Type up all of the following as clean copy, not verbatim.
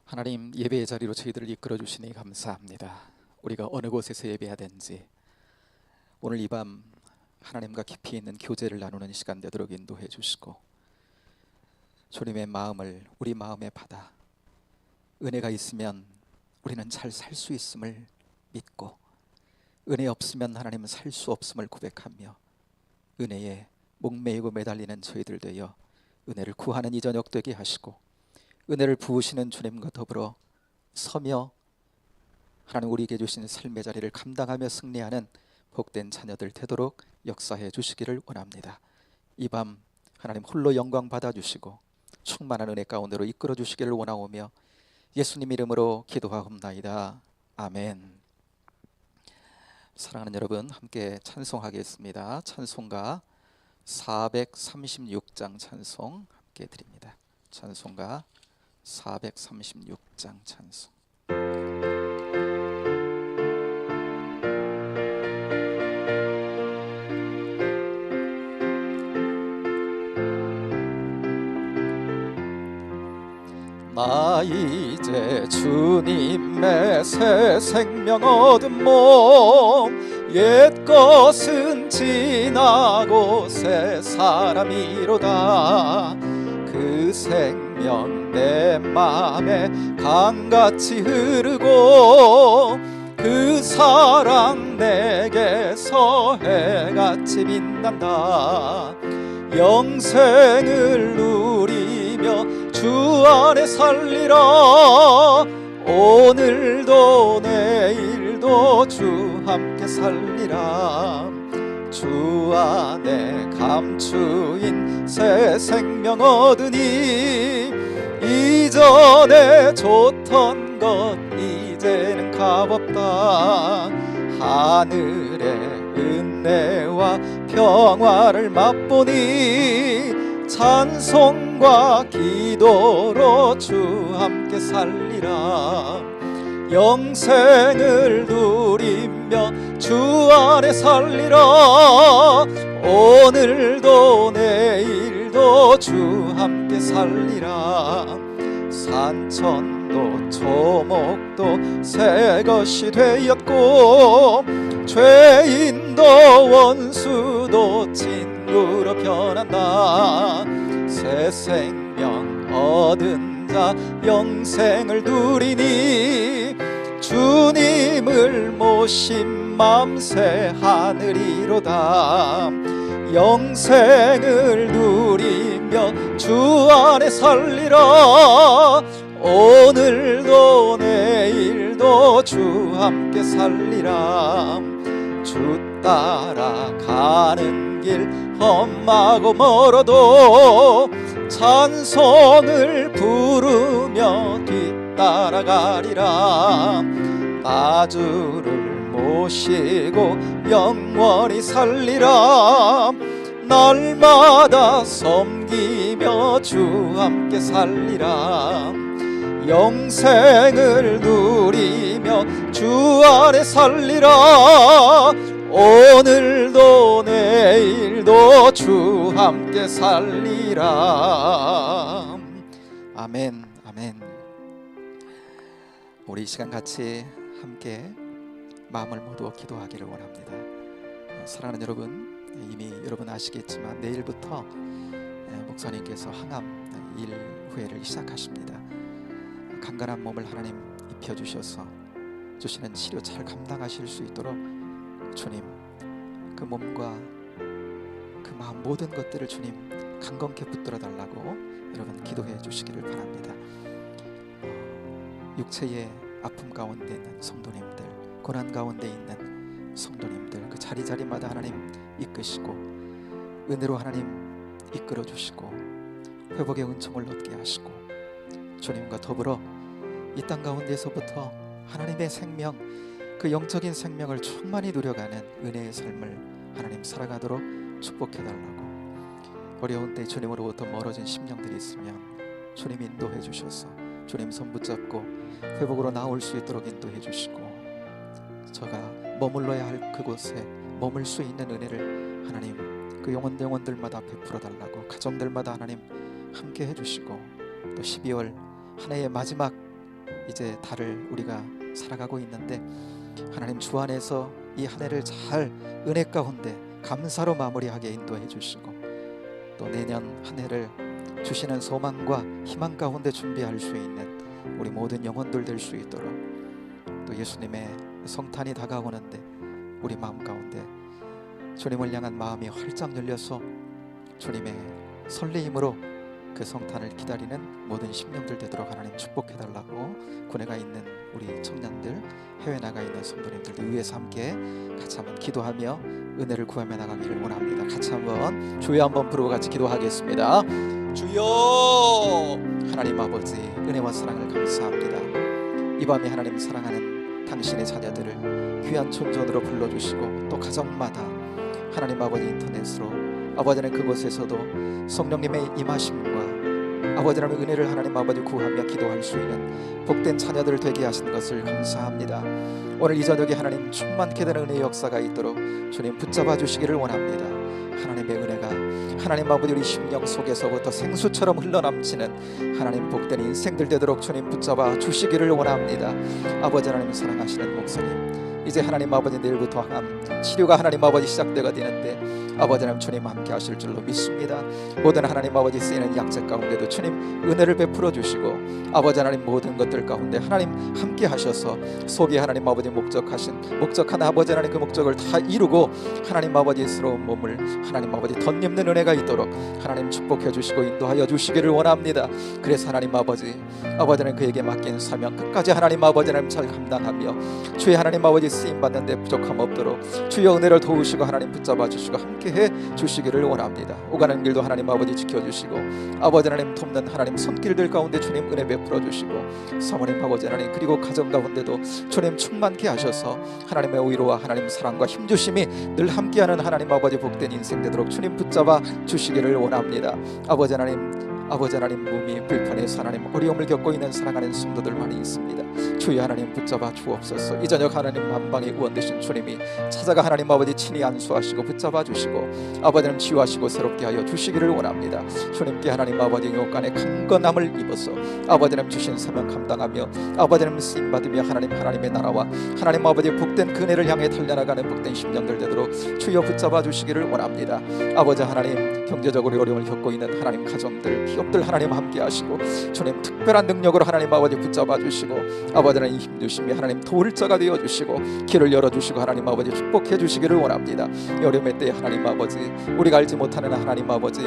하나님, 예배의 자리로 저희들을 이끌어 주시니 감사합니다. 우리가 어느 곳에서 예배하든지 오늘 이 밤 하나님과 깊이 있는 교제를 나누는 시간 되도록 인도해 주시고, 주님의 마음을 우리 마음에 받아 은혜가 있으면 우리는 잘 살 수 있음을 믿고, 은혜 없으면 하나님은 살 수 없음을 고백하며 은혜에 목매이고 매달리는 저희들 되어 은혜를 구하는 이 저녁 되게 하시고, 은혜를 부으시는 주님과 더불어 서며 하나님 우리에게 주신 삶의 자리를 감당하며 승리하는 복된 자녀들 되도록 역사해 주시기를 원합니다. 이 밤 하나님 홀로 영광 받아주시고 충만한 은혜 가운데로 이끌어 주시기를 원하오며 예수님 이름으로 기도하옵나이다. 아멘. 사랑하는 여러분, 함께 찬송하겠습니다. 찬송가 436장 찬송 함께 드립니다. 찬송가 436장 찬송. 나 이제 주님의 새 생명 얻은 몸, 옛 것은 지나고 새 사람이로다. 그 생명 내 맘에 강같이 흐르고, 그 사랑 내게서 해같이 빛난다. 영생을 누리며 주 안에 살리라. 오늘도 내일도 주 함께 살리라. 주 안에 감추인 새 생명 얻으니, 이전에 좋던 것 이제는 값없다. 하늘의 은혜와 평화를 맛보니, 찬송과 기도로 주 함께 살리라. 영생을 누리며 주 안에 살리라. 오늘도 내일도 주 함께 살리라. 산천도 초목도 새 것이 되었고, 죄인도 원수도 친구로 변한다. 새 생명 얻은 자 영생을 누리니, 주님을 모신 맘 새 하늘이로다. 영생을 누리며 주 안에 살리라. 오늘도 내일도 주 함께 살리라. 주 따라가는 길 험하고 멀어도 찬송을 부르며 뒤따라가리라. 나 주를 모시고 영원히 살리라. 날마다 섬기며 주 함께 살리라. 영생을 누리며 주 안에 살리라. 오늘도 내일도 주 함께 살리라. 아멘, 아멘. 우리 이 시간 같이 함께 마음을 모두 기도하기를 원합니다. 사랑하는 여러분, 이미 여러분 아시겠지만 내일부터 목사님께서 항암 1회를 시작하십니다. 강건한 몸을 하나님 입혀주셔서 주시는 치료 잘 감당하실 수 있도록 주님 그 몸과 그 마음 모든 것들을 주님 강건케 붙들어 달라고 여러분 기도해 주시기를 바랍니다. 육체의 아픔 가운데 있는 성도님들, 고난 가운데 있는 성도님들, 그 자리자리마다 하나님 이끄시고 은혜로 하나님 이끌어 주시고 회복의 은총을 얻게 하시고, 주님과 더불어 이 땅 가운데서부터 하나님의 생명, 그 영적인 생명을 충만히 누려가는 은혜의 삶을 하나님 살아가도록 축복해달라고, 어려운 때 주님으로부터 멀어진 심령들이 있으면 주님 인도해 주셔서 주님 손 붙잡고 회복으로 나올 수 있도록 인도해 주시고, 저가 머물러야 할 그곳에 머물 수 있는 은혜를 하나님 그 영혼들마다 베풀어 달라고, 가정들마다 하나님 함께 해주시고, 또 12월 한 해의 마지막 이제 달을 우리가 살아가고 있는데 하나님 주 안에서 이 한 해를 잘 은혜 가운데 감사로 마무리하게 인도해 주시고 또 내년 한 해를 주시는 소망과 희망 가운데 준비할 수 있는 우리 모든 영혼들 될 수 있도록 또 예수님의 성탄이 다가오는데 우리 마음 가운데 주님을 향한 마음이 활짝 열려서 주님의 설레임으로 그 성탄을 기다리는 모든 심령들 되도록 하나님 축복해달라고 군에가 있는 우리 청년들, 해외 나가 있는 성도님들도 위해서 함께 같이 한번 기도하며 은혜를 구하며 나가기를 원합니다. 같이 한번 주여 한번 부르고 같이 기도하겠습니다. 주여 하나님 아버지 은혜와 사랑을 감사합니다. 이 밤에 하나님 사랑하는 당신의 자녀들을 귀한 존존으로 불러주시고 또 가정마다 하나님 아버지 인터넷으로 아버지는 그곳에서도 성령님의 임하심과 아버지 하나님의 은혜를 하나님 아버지 구하며 기도할 수 있는 복된 자녀들 되게 하신 것을 감사합니다. 오늘 이 저녁에 하나님 충만케 되는 은혜의 역사가 있도록 주님 붙잡아 주시기를 원합니다. 하나님의 은혜가 하나님 아버지 우리 심령 속에서부터 생수처럼 흘러넘치는 하나님 복된 인생들 되도록 주님 붙잡아 주시기를 원합니다. 아버지 하나님 사랑하시는 목사님, 이제 하나님 아버지 내일부터 항암 치료가 하나님 아버지 시작되가 되는데 아버지 하나님 주님 함께 하실 줄로 믿습니다. 모든 하나님 아버지 쓰이는 약재 가운데도 주님 은혜를 베풀어 주시고 아버지 하나님 모든 것들 가운데 하나님 함께 하셔서 속에 하나님 아버지 목적한 아버지 하나님 그 목적을 다 이루고 하나님 아버지스러운 몸을 하나님 아버지 덧입는 은혜가 있도록 하나님 축복해 주시고 인도하여 주시기를 원합니다. 그래서 하나님 아버지 하나님 그에게 맡긴 사명 끝까지 하나님 아버지 하나님 잘 감당하며 주의 하나님 아버지 쓰임 받는데 부족함 없도록 주의 은혜를 도우시고 하나님 붙잡아 주시고 함께 해 주시기를 원합니다. 오가는 길도 하나님 아버지 지켜주시고 아버지 하나님 돕는 하나님 손길들 가운데 주님 은혜 베풀어 주시고 사모님 아버지 하나님 그리고 가정 가운데도 주님 충만케 하셔서 하나님의 위로와 하나님 사랑과 힘주심이 늘 함께하는 하나님 아버지 복된 인생 되도록 주님 붙잡아 주시기를 원합니다. 아버지 하나님 몸이 불편해서 하나님 어려움을 겪고 있는 사랑하는 성도들 많이 있습니다. 주여 하나님 붙잡아 주옵소서. 이 저녁 하나님 만방의 구원 되신 주님이 찾아가 하나님 아버지 친히 안수하시고 붙잡아 주시고 아버지 하나님 치유하시고 새롭게 하여 주시기를 원합니다. 주님께 하나님 아버지 용간에 강건함을 입어서 아버지 하나님 주신 사명 감당하며 아버지 하나님 쓰임 받으며 하나님의 나라와 하나님 아버지 복된 그네를 향해 달려나가는 복된 심령들 되도록 주여 붙잡아 주시기를 원합니다. 아버지 하나님 경제적으로 어려움을 겪고 있는 하나님 가정들 기업들 하나님 함께 하시고 주님 특별한 능력으로 하나님 아버지 붙잡아 주시고 아버지 하나님 힘주심이 하나님 도울 자가 되어 주시고 길을 열어 주시고 하나님 아버지 축복해 주시기를 원합니다. 어려움의 때에 하나님 아버지 우리가 알지 못하는 하나님 아버지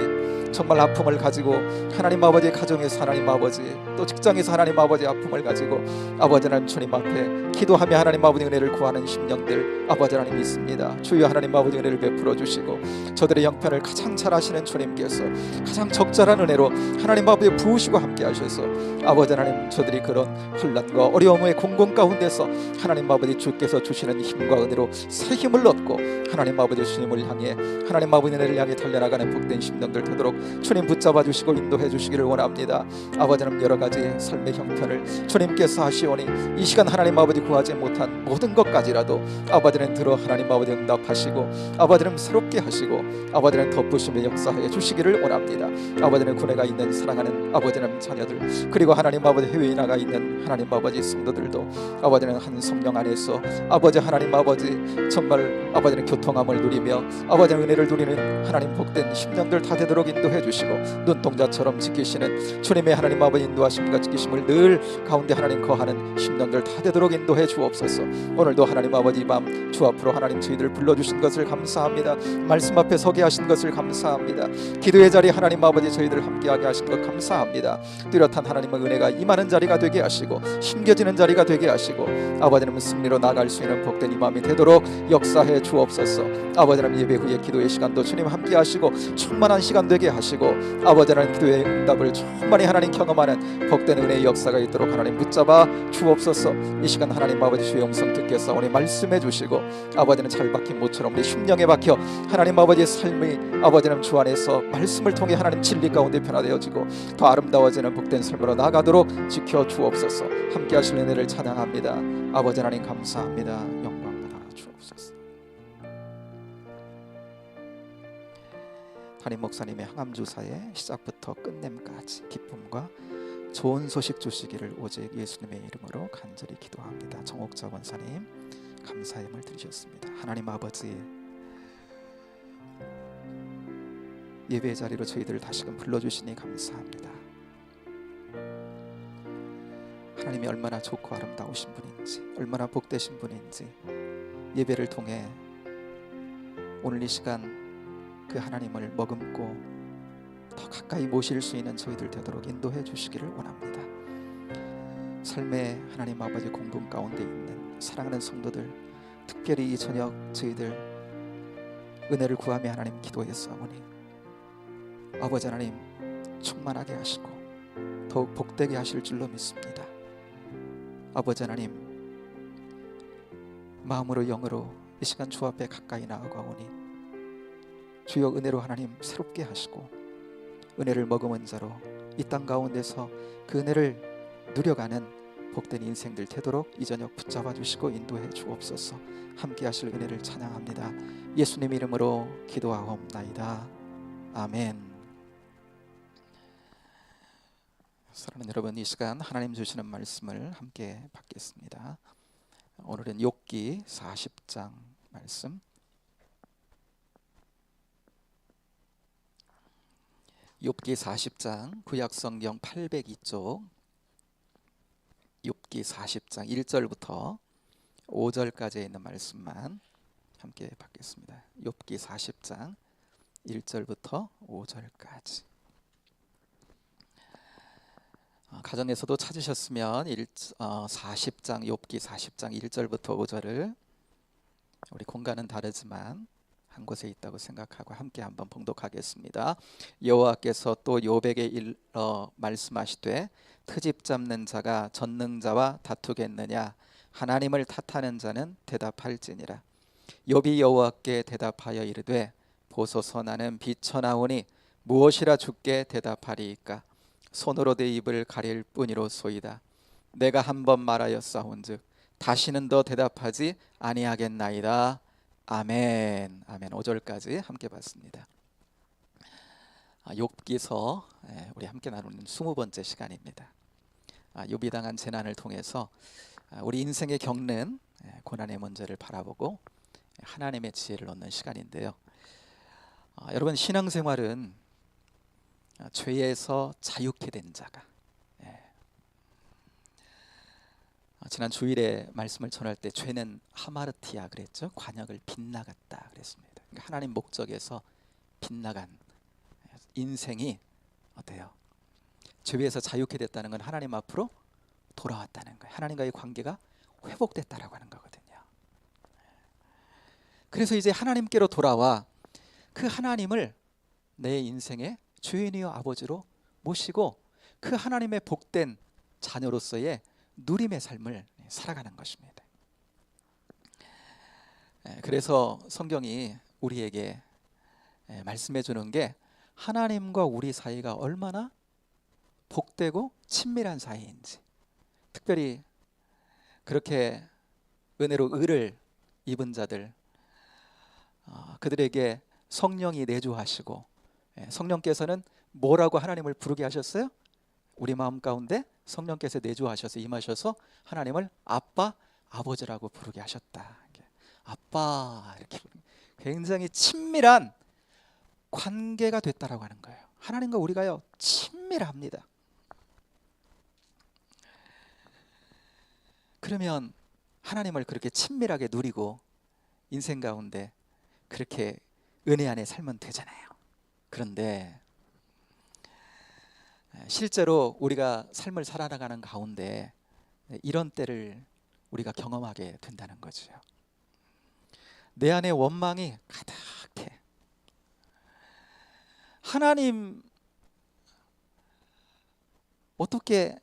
정말 아픔을 가지고 하나님 아버지 가정에서 하나님 아버지 또 직장에서 하나님 아버지 아픔을 가지고 아버지 하나님 주님 앞에 기도하며 하나님 아버지 은혜를 구하는 심령들 아버지 하나님 있습니다. 주여 하나님 아버지 은혜를 베풀어 주시고 저들의 형편을 가장 잘 아시는 주님께서 가장 적절한 은혜로 하나님 아버지 부으시고 함께 하셔서 아버지 하나님 저들이 그런 혼란과 어려움의 공공 가운데서 하나님 아버지 주께서 주시는 힘과 은혜로 새 힘을 얻고 하나님 아버지 주님을 향해 하나님 아버지 은혜를 향해 달려나가는 복된 심령들 되도록 주님 붙잡아 주시고 인도해 주시기를 원합니다. 아버지 하나님 여러 가지 삶의 형편을 주님께서 하시오니 이 시간 하나님 아버지 구하지 못한 모든 것까지라도 아버지 하나님 들어 하나님 아버지 응답하시고 아버지 하나님 새롭게 하시고 아버지 하나님 덮으시며 역사하여 주시기를 원합니다. 아버지 하나님 군에가 있는 사랑하는 아버지 하나님 자녀들 그리고 하나님 아버지 해외에 나가 있는 하나님 아버지 성도들도 아버지 하나님 한 성령 안에서 아버지 하나님 아버지 정말 아버지 하나님 교통함을 누리며 아버지 하나님 은혜를 누리는 하나님 복된 심령들 다 되도록 인도해 주시고 눈동자처럼 지키시는 주님의 하나님 아버지 인도하심과 지키심을 늘 가운데 하나님 거하는 심령들 다 되도록 인도해 주옵소서. 오늘도 하나님 아버지 밤 주 앞으로 하나님 저희들 불러주신 것을 감사합니다. 말씀 앞에 서게 하신 것을 감사합니다. 기도의 자리 하나님 아버지 저희들 함께하게 하신 것 감사합니다. 뚜렷한 하나님의 은혜가 임하는 자리가 되게 하시고 심겨지는 자리가 되게 하시고 아버지 하나님 승리로 나갈 수 있는 복된 이 마음이 되도록 역사해 주옵소서. 아버지 하나님 예배 후에 기도의 시간도 주님 함께 하시고 충만한 시간 되게 하시고 아버지 하나님 기도의 응답을 충만히 하나님 경험하는 복된 은혜의 역사가 있도록 하나님 붙잡아 주옵소서. 이 시간 하나님 아버지 주의 음성 듣겠사오니 말씀해 주시고 아버지는 잘 박힌 모처럼 우리 심령에 박혀 하나님 아버지의 삶이 아버지 하나님 주 안에서 말씀을 통해 하나님 진리 가운데 변화되어지고 더 아름다워지는 복된 삶으로 나아가도록 지켜 주옵소서. 함께 하실 은혜를 찬양합니다. 아버지 하나님 감사합니다. 영광 받아 주옵소서. 담임 목사님의 항암 주사의 시작부터 끝냄까지 기쁨과 좋은 소식 주시기를 오직 예수님의 이름으로 간절히 기도합니다. 정옥자 권사님 감사의 말 드리셨습니다. 하나님 아버지, 예배 자리로 저희들을 다시금 불러주시니 감사합니다. 하나님이 얼마나 좋고 아름다우신 분인지, 얼마나 복되신 분인지 예배를 통해 오늘 이 시간 그 하나님을 머금고 더 가까이 모실 수 있는 저희들 되도록 인도해 주시기를 원합니다. 삶의 하나님 아버지 공동 가운데 있는 사랑하는 성도들, 특별히 이 저녁 저희들 은혜를 구하며 하나님 기도했사오니 아버지 하나님 충만하게 하시고 더욱 복되게 하실 줄로 믿습니다. 아버지 하나님, 마음으로 영으로 이 시간 주 앞에 가까이 나아가오니 주여 은혜로 하나님 새롭게 하시고 은혜를 머금은 자로 이 땅 가운데서 그 은혜를 누려가는 복된 인생들 되도록 이 저녁 붙잡아 주시고 인도해 주옵소서. 함께 하실 은혜를 찬양합니다. 예수님 이름으로 기도하옵나이다. 아멘. 사랑하는 여러분, 이 시간 하나님 주시는 말씀을 함께 받겠습니다. 오늘은 욥기 40장 말씀, 욥기 40장 구약성경 802쪽 욥기 40장 1절부터 5절까지 있는 말씀만 함께 받겠습니다. 욥기 40장 1절부터 5절까지. 가정에서도 찾으셨으면 40장 욥기 40장 1절부터 5절을 우리 공간은 다르지만 한 곳에 있다고 생각하고 함께 한번 봉독하겠습니다. 여호와께서 또 욥에게 일러 말씀하시되 트집 잡는 자가 전능자와 다투겠느냐? 하나님을 탓하는 자는 대답할지니라. 욥이 여호와께 대답하여 이르되 보소서, 나는 비천하오니 무엇이라 주께 대답하리이까? 손으로 내 입을 가릴 뿐이로소이다. 내가 한 번 말하였사온즉 다시는 더 대답하지 아니하겠나이다. 아멘. 아멘. 5절까지 함께 봤습니다. 욥기서 우리 함께 나누는 20번째 시간입니다. 욥이 당한 재난을 통해서 우리 인생에 겪는 고난의 문제를 바라보고 하나님의 지혜를 얻는 시간인데요. 여러분, 신앙생활은 죄에서 자유케 된 자가, 지난 주일에 말씀을 전할 때 죄는 하마르티아 그랬죠. 관역을 빗나갔다 그랬습니다. 그러니까 하나님 목적에서 빗나간 인생이 어때요? 죄에서 자유케 됐다는 건 하나님 앞으로 돌아왔다는 거예요. 하나님과의 관계가 회복됐다라고 하는 거거든요. 그래서 이제 하나님께로 돌아와 그 하나님을 내 인생의 주인이요 아버지로 모시고 그 하나님의 복된 자녀로서의 누림의 삶을 살아가는 것입니다. 그래서 성경이 우리에게 말씀해 주는 게 하나님과 우리 사이가 얼마나 복되고 친밀한 사이인지, 특별히 그렇게 은혜로 의를 입은 자들, 그들에게 성령이 내주하시고 성령께서는 뭐라고 하나님을 부르게 하셨어요? 우리 마음 가운데 성령께서 내주하셔서 임하셔서 하나님을 아빠, 아버지라고 부르게 하셨다. 아빠, 이렇게 굉장히 친밀한 관계가 됐다라고 하는 거예요. 하나님과 우리가요 친밀합니다. 그러면 하나님을 그렇게 친밀하게 누리고 인생 가운데 그렇게 은혜 안에 살면 되잖아요. 그런데 실제로 우리가 삶을 살아나가는 가운데 이런 때를 우리가 경험하게 된다는 거죠. 내 안에 원망이 가득해. 하나님, 어떻게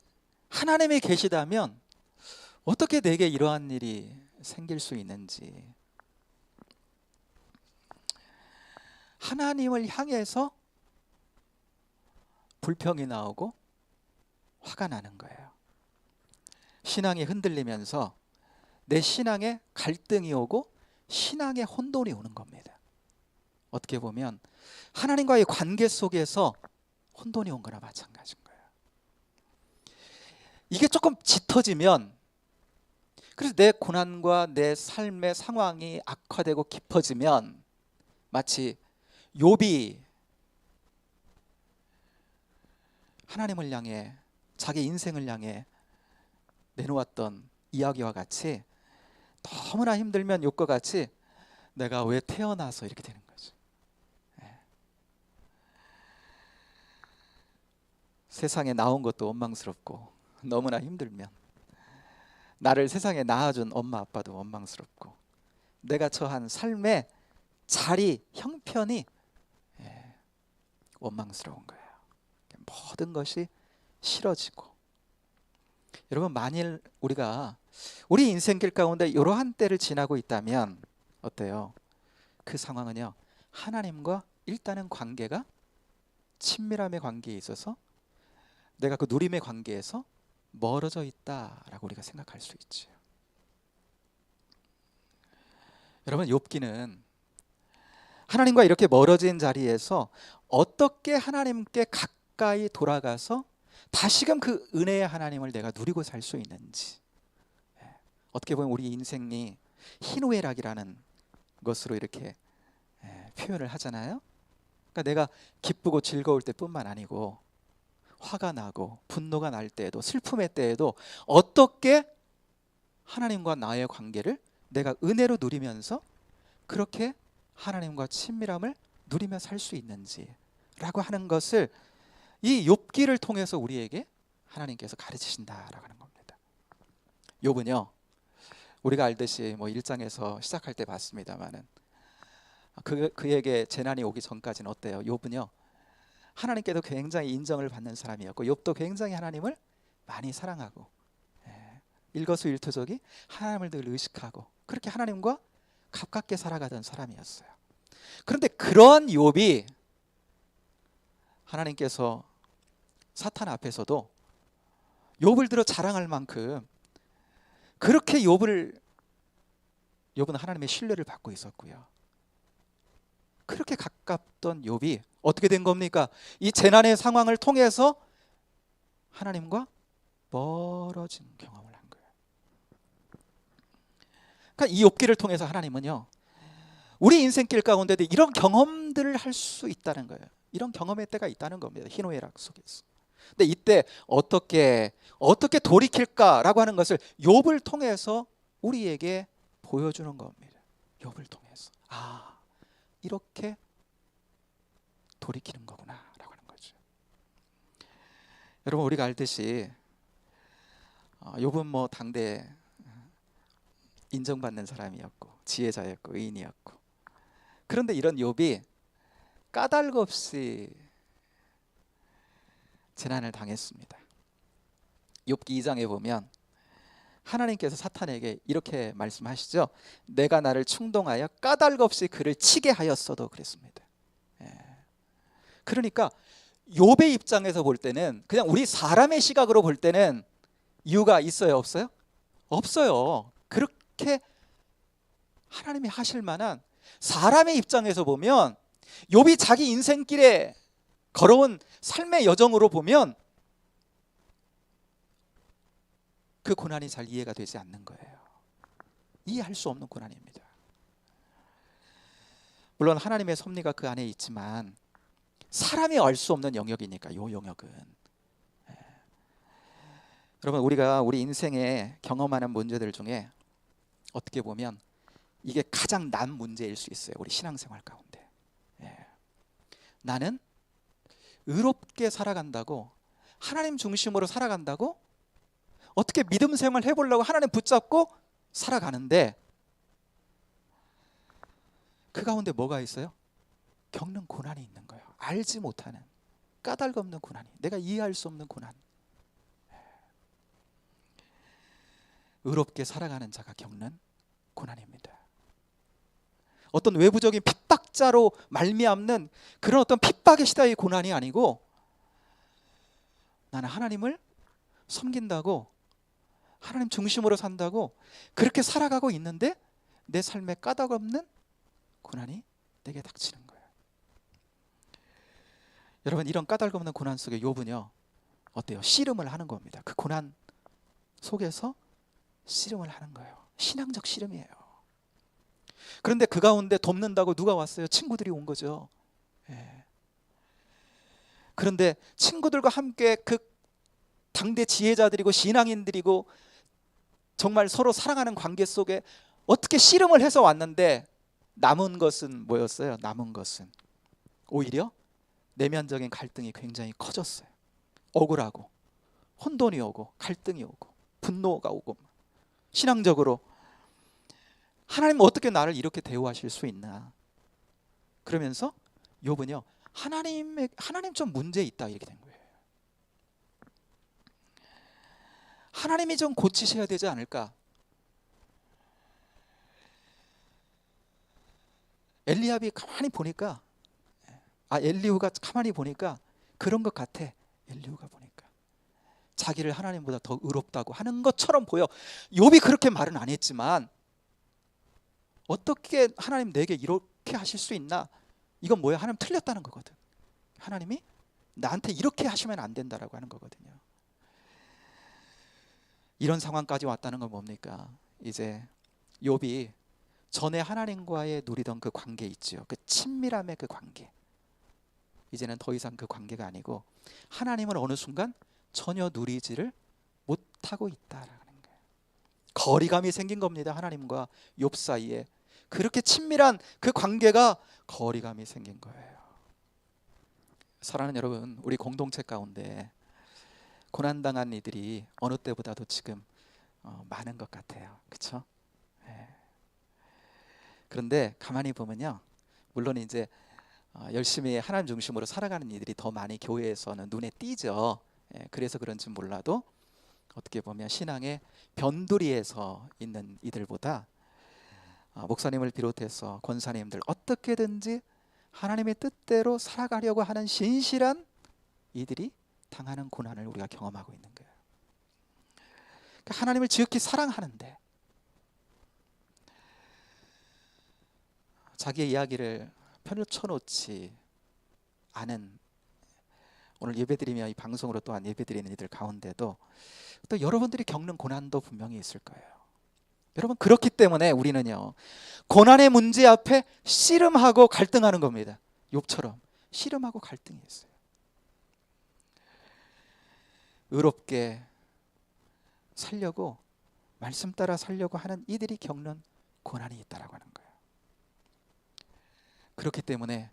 하나님이 계시다면 어떻게 내게 이러한 일이 생길 수 있는지, 하나님을 향해서 불평이 나오고 화가 나는 거예요. 신앙이 흔들리면서 내 신앙에 갈등이 오고 신앙에 혼돈이 오는 겁니다. 어떻게 보면 하나님과의 관계 속에서 혼돈이 온 거나 마찬가지인 거예요. 이게 조금 짙어지면, 그래서 내 고난과 내 삶의 상황이 악화되고 깊어지면 마치 욥이 하나님을 향해, 자기 인생을 향해 내놓았던 이야기와 같이, 너무나 힘들면 욥과 같이 내가 왜 태어나서 이렇게 되는 거죠. 세상에 나온 것도 원망스럽고, 너무나 힘들면 나를 세상에 낳아준 엄마 아빠도 원망스럽고, 내가 처한 삶의 자리, 형편이 원망스러운 거예요. 모든 것이 싫어지고. 여러분, 만일 우리가 우리 인생길 가운데 이러한 때를 지나고 있다면 어때요? 그 상황은요, 하나님과 일단은 관계가 친밀함의 관계에 있어서 내가 그 누림의 관계에서 멀어져 있다라고 우리가 생각할 수 있죠. 여러분, 욥기는 하나님과 이렇게 멀어진 자리에서 어떻게 하나님께 가까이 돌아가서 다시금 그 은혜의 하나님을 내가 누리고 살 수 있는지, 어떻게 보면 우리 인생이 희노애락이라는 것으로 이렇게 표현을 하잖아요. 그러니까 내가 기쁘고 즐거울 때뿐만 아니고 화가 나고 분노가 날 때에도, 슬픔의 때에도 어떻게 하나님과 나의 관계를 내가 은혜로 누리면서 그렇게 하나님과 친밀함을 누리며 살 수 있는지라고 하는 것을 이 욥기를 통해서 우리에게 하나님께서 가르치신다라고 하는 겁니다. 욥은요, 우리가 알듯이 1장에서 시작할 때 봤습니다마는 그에게 재난이 오기 전까지는 어때요? 욥은요, 하나님께도 굉장히 인정을 받는 사람이었고, 욥도 굉장히 하나님을 많이 사랑하고, 일거수일투족이 하나님을 늘 의식하고, 그렇게 하나님과 가깝게 살아가던 사람이었어요. 그런데 그런 욥이 하나님께서 사탄 앞에서도 욥을 들어 자랑할 만큼 그렇게 욥은 하나님의 신뢰를 받고 있었고요. 그렇게 가깝던 욥이 어떻게 된 겁니까? 이 재난의 상황을 통해서 하나님과 멀어진 경험을 한 거예요. 그러니까 이 욥기를 통해서 하나님은요, 우리 인생길 가운데도 이런 경험들을 할 수 있다는 거예요. 이런 경험의 때가 있다는 겁니다. 희노애락 속에서. 근데 이때 어떻게 돌이킬까라고 하는 것을 욥을 통해서 우리에게 보여주는 겁니다. 욥을 통해서 이렇게 돌이키는 거구나라고 하는 거죠. 여러분, 우리가 알듯이 욥은 당대 인정받는 사람이었고 지혜자였고 의인이었고, 그런데 이런 욥이 까닭 없이 재난을 당했습니다. 욥기 2장에 보면 하나님께서 사탄에게 이렇게 말씀하시죠. 내가 나를 충동하여 까닭 없이 그를 치게 하였어도 그랬습니다. 그러니까 욥의 입장에서 볼 때는, 그냥 우리 사람의 시각으로 볼 때는 이유가 있어요, 없어요? 없어요. 그렇게 하나님이 하실 만한, 사람의 입장에서 보면 욥이 자기 인생길에 걸어온 삶의 여정으로 보면 그 고난이 잘 이해가 되지 않는 거예요. 이해할 수 없는 고난입니다. 물론 하나님의 섭리가 그 안에 있지만 사람이 알 수 없는 영역이니까, 이 영역은. 여러분, 우리가 우리 인생에 경험하는 문제들 중에 어떻게 보면 이게 가장 난 문제일 수 있어요. 우리 신앙생활 가운데. 나는 의롭게 살아간다고, 하나님 중심으로 살아간다고, 어떻게 믿음 생활 해보려고 하나님 붙잡고 살아가는데 그 가운데 뭐가 있어요? 겪는 고난이 있는 거예요. 알지 못하는, 까닭 없는 고난이, 내가 이해할 수 없는 고난. 의롭게 살아가는 자가 겪는 고난입니다. 어떤 외부적인 핍박자로 말미암는 그런 어떤 핍박의 시대의 고난이 아니고, 나는 하나님을 섬긴다고, 하나님 중심으로 산다고 그렇게 살아가고 있는데 내 삶에 까닭 없는 고난이 내게 닥치는 거예요. 여러분, 이런 까닭 없는 고난 속에 욥은요, 어때요? 씨름을 하는 겁니다. 그 고난 속에서 씨름을 하는 거예요. 신앙적 씨름이에요. 그런데 그 가운데 돕는다고 누가 왔어요? 친구들이 온 거죠. 예. 그런데 친구들과 함께 그 당대 지혜자들이고 신앙인들이고 정말 서로 사랑하는 관계 속에 어떻게 씨름을 해서 왔는데 남은 것은 뭐였어요? 남은 것은 오히려 내면적인 갈등이 굉장히 커졌어요. 억울하고 혼돈이 오고 갈등이 오고 분노가 오고 신앙적으로 하나님은 어떻게 나를 이렇게 대우하실 수 있나? 그러면서 욥은요, 하나님 좀 문제 있다 이렇게 된 거예요. 하나님이 좀 고치셔야 되지 않을까? 엘리압이 가만히 보니까 엘리후가 가만히 보니까 그런 것 같아. 엘리후가 보니까 자기를 하나님보다 더 의롭다고 하는 것처럼 보여. 욥이 그렇게 말은 안 했지만 어떻게 하나님 내게 이렇게 하실 수 있나? 이건 뭐야? 하나님 틀렸다는 거거든. 하나님이 나한테 이렇게 하시면 안 된다라고 하는 거거든요. 이런 상황까지 왔다는 건 뭡니까? 이제 욥이 전에 하나님과의 누리던 그 관계 있죠. 그 친밀함의 그 관계. 이제는 더 이상 그 관계가 아니고 하나님은 어느 순간 전혀 누리지를 못하고 있다라는 거예요. 거리감이 생긴 겁니다. 하나님과 욥 사이에 그렇게 친밀한 그 관계가 거리감이 생긴 거예요. 사랑하는 여러분, 우리 공동체 가운데 고난당한 이들이 어느 때보다도 지금 많은 것 같아요. 그렇죠? 네. 그런데 가만히 보면요, 물론 이제 열심히 하나님 중심으로 살아가는 이들이 더 많이 교회에서는 눈에 띄죠. 그래서 그런지 몰라도 어떻게 보면 신앙의 변두리에서 있는 이들보다 목사님을 비롯해서 권사님들 어떻게든지 하나님의 뜻대로 살아가려고 하는 신실한 이들이 당하는 고난을 우리가 경험하고 있는 거예요. 그러니까 하나님을 지극히 사랑하는데 자기의 이야기를 펼쳐놓지 않은, 오늘 예배드리며 이 방송으로 또한 예배드리는 이들 가운데도 또 여러분들이 겪는 고난도 분명히 있을 거예요. 여러분, 그렇기 때문에 우리는요, 고난의 문제 앞에 씨름하고 갈등하는 겁니다. 욥처럼 씨름하고 갈등이 있어요. 의롭게 살려고, 말씀 따라 살려고 하는 이들이 겪는 고난이 있다라고 하는 거예요. 그렇기 때문에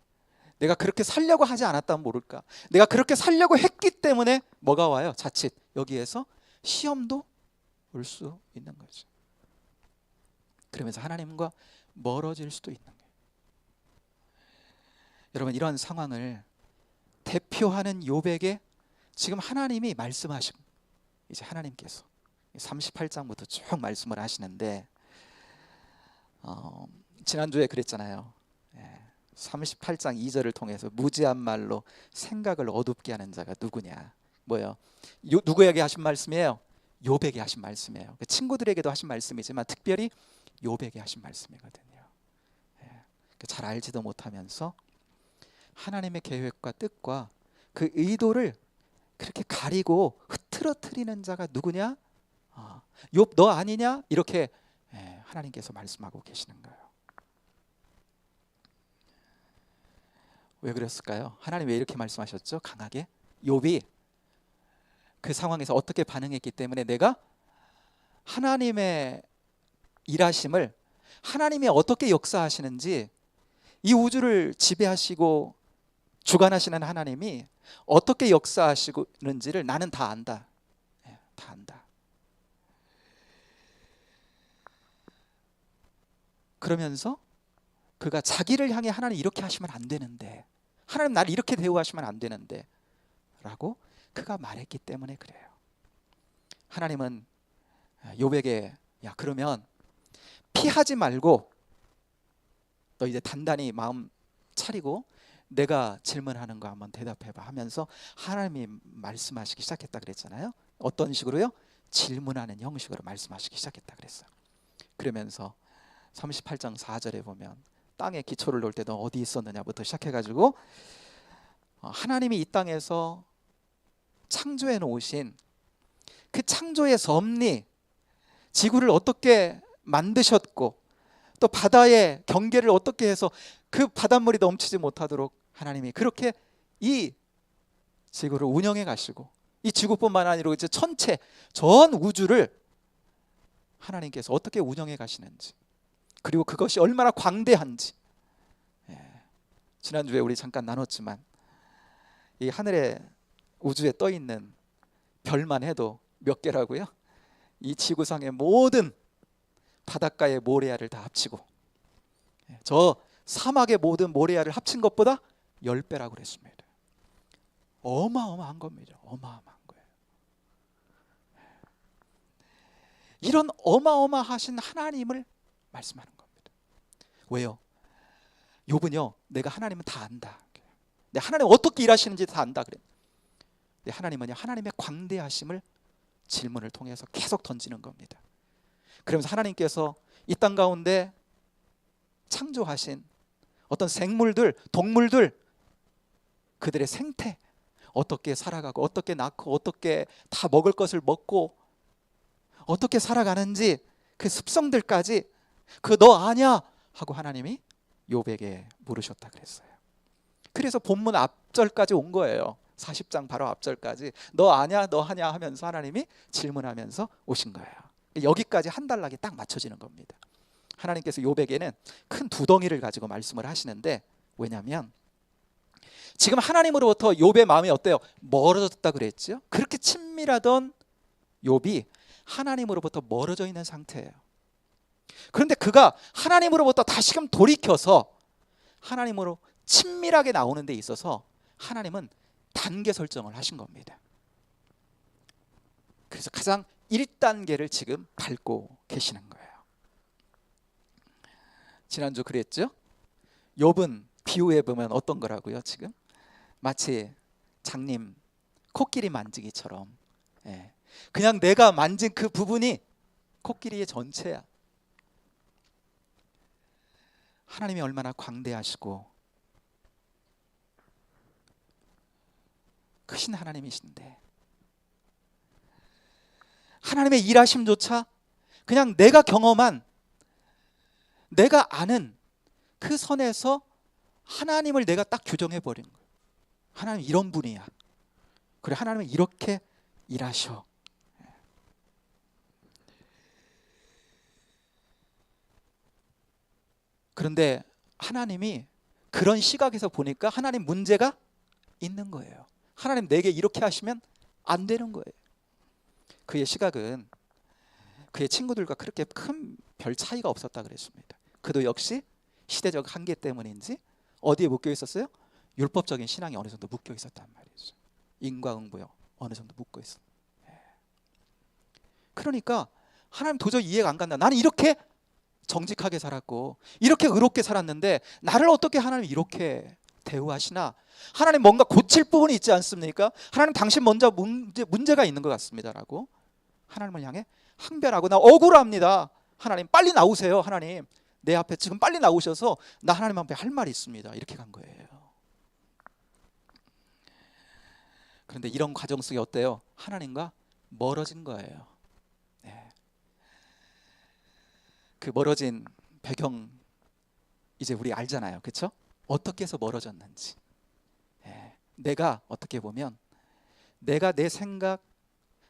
내가 그렇게 살려고 하지 않았다면 모를까, 내가 그렇게 살려고 했기 때문에 뭐가 와요? 자칫 여기에서 시험도 올 수 있는 거죠. 그러면서 하나님과 멀어질 수도 있는 거예요. 여러분, 이런 상황을 대표하는 욥에게 지금 하나님이 말씀하신, 이제 하나님께서 38장부터 쭉 말씀을 하시는데 지난주에 그랬잖아요. 38장 2절을 통해서 무지한 말로 생각을 어둡게 하는 자가 누구냐. 뭐예요? 누구에게 하신 말씀이에요? 욥에게 하신 말씀이에요. 친구들에게도 하신 말씀이지만 특별히 욥에게 하신 말씀이거든요. 잘 알지도 못하면서 하나님의 계획과 뜻과 그 의도를 그렇게 가리고 흐트러뜨리는 자가 누구냐? 욥 너 아니냐? 이렇게 하나님께서 말씀하고 계시는 거예요. 왜 그랬을까요? 하나님 왜 이렇게 말씀하셨죠? 강하게. 욥이 그 상황에서 어떻게 반응했기 때문에 내가 하나님의 일하심을, 하나님이 어떻게 역사하시는지, 이 우주를 지배하시고 주관하시는 하나님이 어떻게 역사하시는지를 나는 다 안다. 다 안다. 그러면서 그가 자기를 향해 하나님 이렇게 하시면 안 되는데, 하나님 나를 이렇게 대우하시면 안 되는데 라고 그가 말했기 때문에 그래요. 하나님은 욥에게 야, 그러면 피하지 말고 너 이제 단단히 마음 차리고 내가 질문하는 거 한번 대답해봐 하면서 하나님이 말씀하시기 시작했다 그랬잖아요. 어떤 식으로요? 질문하는 형식으로 말씀하시기 시작했다 그랬어요. 그러면서 38장 4절에 보면 땅에 기초를 놓을 때 너 어디 있었느냐부터 시작해가지고 하나님이 이 땅에서 창조해 놓으신 그 창조의 섭리, 지구를 어떻게 만드셨고 또 바다의 경계를 어떻게 해서 그 바닷물이 넘치지 못하도록 하나님이 그렇게 이 지구를 운영해 가시고, 이 지구뿐만 아니라 이제 전체 전 우주를 하나님께서 어떻게 운영해 가시는지, 그리고 그것이 얼마나 광대한지. 지난주에 우리 잠깐 나눴지만 이 하늘에 우주에 떠 있는 별만 해도 몇 개라고요? 이 지구상의 모든 바닷가의 모래알을 다 합치고 저 사막의 모든 모래알을 합친 것보다 10배라고 그랬습니다. 어마어마한 겁니다. 어마어마한 거예요. 이런 어마어마하신 하나님을 말씀하는 겁니다. 왜요? 욥은요, 내가 하나님은 다 안다. 내 하나님 어떻게 일하시는지 다 안다 그래. 근데 하나님은요, 하나님의 광대하심을 질문을 통해서 계속 던지는 겁니다. 그러면서 하나님께서 이 땅 가운데 창조하신 어떤 생물들, 동물들, 그들의 생태, 어떻게 살아가고 어떻게 낳고 어떻게 다 먹을 것을 먹고 어떻게 살아가는지 그 습성들까지 그 너 아냐 하고 하나님이 욥에게 물으셨다 그랬어요. 그래서 본문 앞절까지 온 거예요. 40장 바로 앞절까지 너 아냐 너 하냐 하면서 하나님이 질문하면서 오신 거예요. 여기까지 한 단락이 딱 맞춰지는 겁니다. 하나님께서 욥에게는 큰 두덩이를 가지고 말씀을 하시는데, 왜냐하면 지금 하나님으로부터 욥의 마음이 어때요? 멀어졌다 그랬죠. 그렇게 친밀하던 욥이 하나님으로부터 멀어져 있는 상태예요. 그런데 그가 하나님으로부터 다시금 돌이켜서 하나님으로 친밀하게 나오는 데 있어서 하나님은 단계 설정을 하신 겁니다. 그래서 가장 1단계를 지금 밟고 계시는 거예요. 지난주 그랬죠? 욥은 비유해 보면 어떤 거라고요? 지금 마치 장님 코끼리 만지기처럼, 그냥 내가 만진 그 부분이 코끼리의 전체야. 하나님이 얼마나 광대하시고 크신 하나님이신데, 하나님의 일하심조차 그냥 내가 경험한, 내가 아는 그 선에서 하나님을 내가 딱 규정해 버린 거예요. 하나님 이런 분이야. 그래, 하나님은 이렇게 일하셔. 그런데 하나님이 그런 시각에서 보니까 하나님 문제가 있는 거예요. 하나님 내게 이렇게 하시면 안 되는 거예요. 그의 시각은 그의 친구들과 그렇게 큰 별 차이가 없었다 그랬습니다. 그도 역시 시대적 한계 때문인지 어디에 묶여 있었어요? 율법적인 신앙이 어느 정도 묶여 있었단 말이죠. 인과응보요, 어느 정도 묶여 있어. 그러니까 하나님 도저히 이해가 안 간다. 나는 이렇게 정직하게 살았고 이렇게 의롭게 살았는데 나를 어떻게 하나님 이렇게 대우하시나? 하나님 뭔가 고칠 부분이 있지 않습니까? 하나님 당신 먼저 문제가 있는 것 같습니다라고 하나님을 향해 항변하고, 나 억울합니다. 하나님 빨리 나오세요. 하나님 내 앞에 지금 빨리 나오셔서 나 하나님 앞에 할 말이 있습니다. 이렇게 간 거예요. 그런데 이런 과정 속에 어때요? 하나님과 멀어진 거예요. 그 멀어진 배경 이제 우리 알잖아요. 그렇죠? 어떻게 해서 멀어졌는지. 내가 어떻게 보면 내가 내 생각,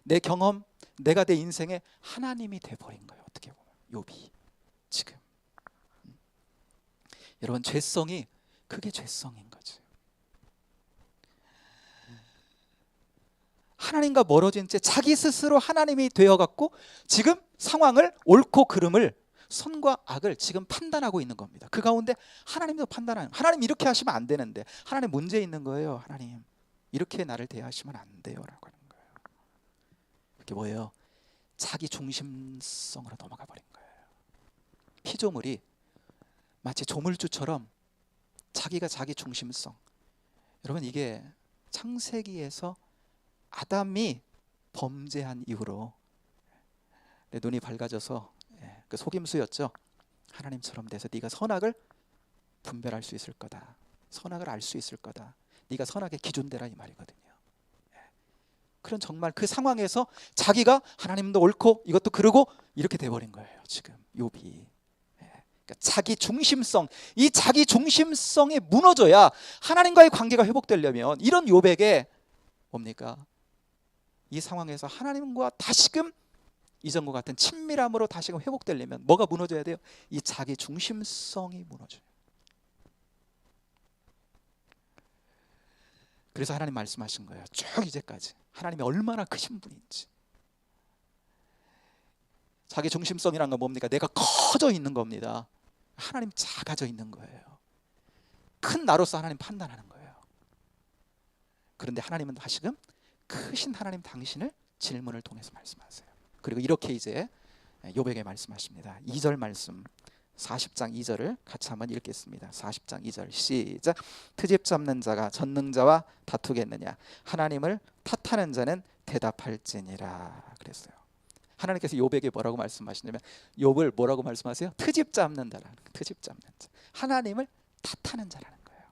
내 경험, 내가 내 인생의 하나님이 돼버린 거예요. 어떻게 보면 욥이 지금. 여러분, 죄성이 그게 죄성인 거죠. 하나님과 멀어진 채 자기 스스로 하나님이 되어갖고 지금 상황을, 옳고 그름을, 선과 악을 지금 판단하고 있는 겁니다. 그 가운데 하나님도 판단하는, 하나님 이렇게 하시면 안 되는데, 하나님 문제 있는 거예요. 하나님 이렇게 나를 대하시면 안 돼요 라고 하는 거예요. 이게 뭐예요? 자기 중심성으로 넘어가 버린 거예요. 피조물이 마치 조물주처럼 자기가 자기 중심성. 여러분, 이게 창세기에서 아담이 범죄한 이후로 내 눈이 밝아져서 그 속임수였죠. 하나님처럼 돼서 네가 선악을 분별할 수 있을 거다. 선악을 알 수 있을 거다. 네가 선악의 기준 되라 이 말이거든요. 그런 정말 그 상황에서 자기가 하나님도 옳고 이것도 그러고 이렇게 돼버린 거예요. 지금 욥이. 그러니까 자기 중심성, 이 자기 중심성이 무너져야 하나님과의 관계가 회복되려면 이런 욥에게 뭡니까? 이 상황에서 하나님과 다시금 이전과 같은 친밀함으로 다시금 회복되려면 뭐가 무너져야 돼요? 이 자기 중심성이 무너져요. 그래서 하나님 말씀하신 거예요. 쭉 이제까지 하나님이 얼마나 크신 분인지. 자기 중심성이란 건 뭡니까? 내가 커져 있는 겁니다. 하나님 작아져 있는 거예요. 큰 나로서 하나님 판단하는 거예요. 그런데 하나님은 다시금 크신 하나님 당신을 질문을 통해서 말씀하세요. 그리고 이렇게 이제 욥에게 말씀하십니다. 2절 말씀, 40장 2절을 같이 한번 읽겠습니다. 40장 2절 시작. 트집 잡는 자가 전능자와 다투겠느냐? 하나님을 탓하는 자는 대답할지니라. 그랬어요. 하나님께서 욥에게 뭐라고 말씀하시냐면, 욥을 뭐라고 말씀하세요? 트집 잡는 자라는, 트집 잡는 자, 하나님을 탓하는 자라는 거예요.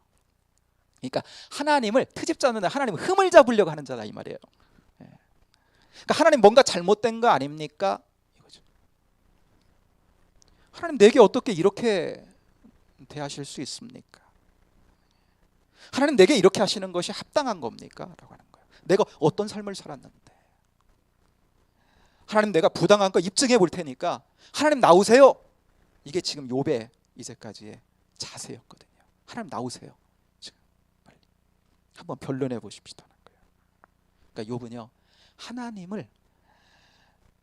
그러니까 하나님을 트집 잡는 자, 하나님을 흠을 잡으려고 하는 자다 이 말이에요. 그러니까 하나님 뭔가 잘못된 거 아닙니까? 이거죠. 하나님 내게 어떻게 이렇게 대하실 수 있습니까? 하나님 내게 이렇게 하시는 것이 합당한 겁니까? 라고 하는 거예요. 내가 어떤 삶을 살았는데, 하나님 내가 부당한 거 입증해 볼 테니까 하나님 나오세요. 이게 지금 욥의 이제까지의 자세였거든요. 하나님 나오세요. 지금 빨리 한번 변론해 보십시오. 그러니까 욥은요, 하나님을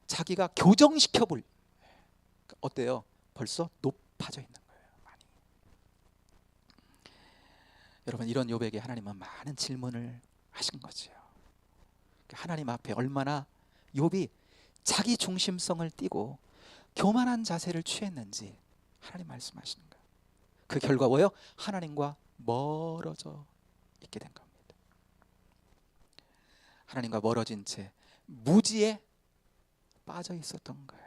자기가 교정시켜 볼, 어때요? 벌써 높아져 있는 거예요. 많이. 여러분, 이런 욥에게 하나님은 많은 질문을 하신 거죠. 하나님 앞에 얼마나 욥이 자기 중심성을 띠고 교만한 자세를 취했는지 하나님 말씀하시는 거예요. 그 결과 뭐예요? 하나님과 멀어져 있게 된 겁니다. 하나님과 멀어진 채 무지에 빠져 있었던 거예요.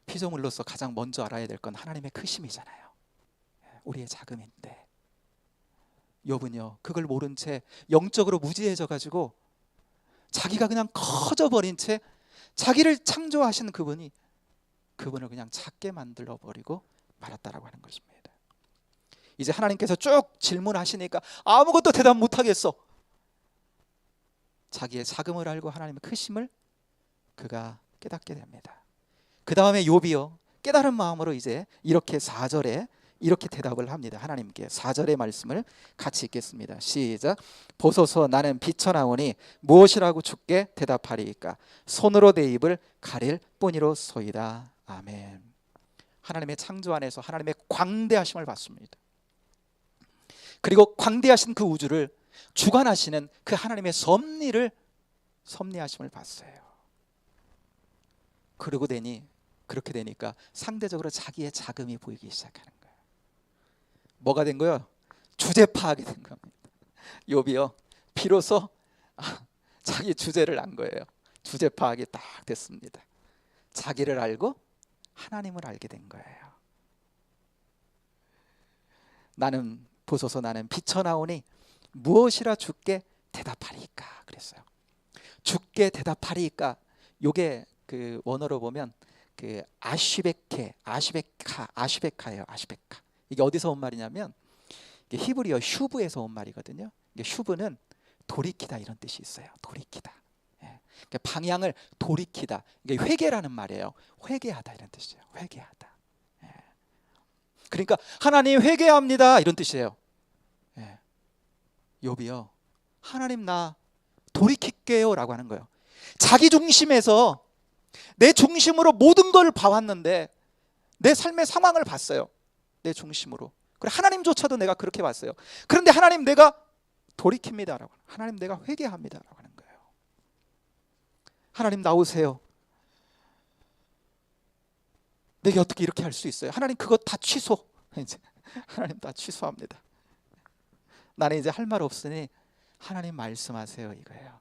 피조물로서 가장 먼저 알아야 될 건 하나님의 크심이잖아요. 우리의 작음인데 욥은요, 그걸 모른 채 영적으로 무지해져 가지고 자기가 그냥 커져버린 채 자기를 창조하신 그분을 그냥 작게 만들어 버리고 말았다라고 하는 것입니다. 이제 하나님께서 쭉 질문하시니까 아무것도 대답 못하겠어. 자기의 작음을 알고 하나님의 크심을 그가 깨닫게 됩니다. 그 다음에 욥이요, 깨달은 마음으로 이제 이렇게 4절에 이렇게 대답을 합니다. 하나님께 4절의 말씀을 같이 읽겠습니다. 시작. 보소서, 나는 비천하오니 무엇이라고 주께 대답하리이까? 손으로 내 입을 가릴 뿐이로소이다. 아멘. 하나님의 창조 안에서 하나님의 광대하심을 받습니다. 그리고 광대하신 그 우주를 주관하시는 그 하나님의 섭리하심을 봤어요. 그렇게 되니까 상대적으로 자기의 자금이 보이기 시작하는 거예요. 뭐가 된 거예요? 주제 파악이 된 겁니다. 욥이요, 비로소 자기 주제를 안 거예요. 주제 파악이 딱 됐습니다. 자기를 알고 하나님을 알게 된 거예요. 보소서, 나는 비천하오니 무엇이라 주께 대답하리이까? 그랬어요. 주께 대답하리이까? 요게 그 원어로 보면 그 아시베카예요. 아시베카. 이게 어디서 온 말이냐면, 이게 히브리어 슈브에서 온 말이거든요. 이게 슈브는 돌이키다 이런 뜻이 있어요. 돌이키다. 그러니까 방향을 돌이키다. 이게 회개라는 말이에요. 회개하다 이런 뜻이에요. 회개하다. 그러니까 하나님 회개합니다 이런 뜻이에요. 욥이요, 하나님 나 돌이킬게요 라고 하는 거예요. 자기 중심에서 내 중심으로 모든 걸 봐왔는데, 내 삶의 상황을 봤어요. 내 중심으로. 그래, 하나님조차도 내가 그렇게 봤어요. 그런데 하나님 내가 돌이킵니다라고, 하나님 내가 회개합니다라고 하는 거예요. 하나님 나오세요. 내게 어떻게 이렇게 할 수 있어요? 하나님 그거 다 취소. 이제 하나님 다 취소합니다. 나는 이제 할 말 없으니 하나님 말씀하세요 이거예요.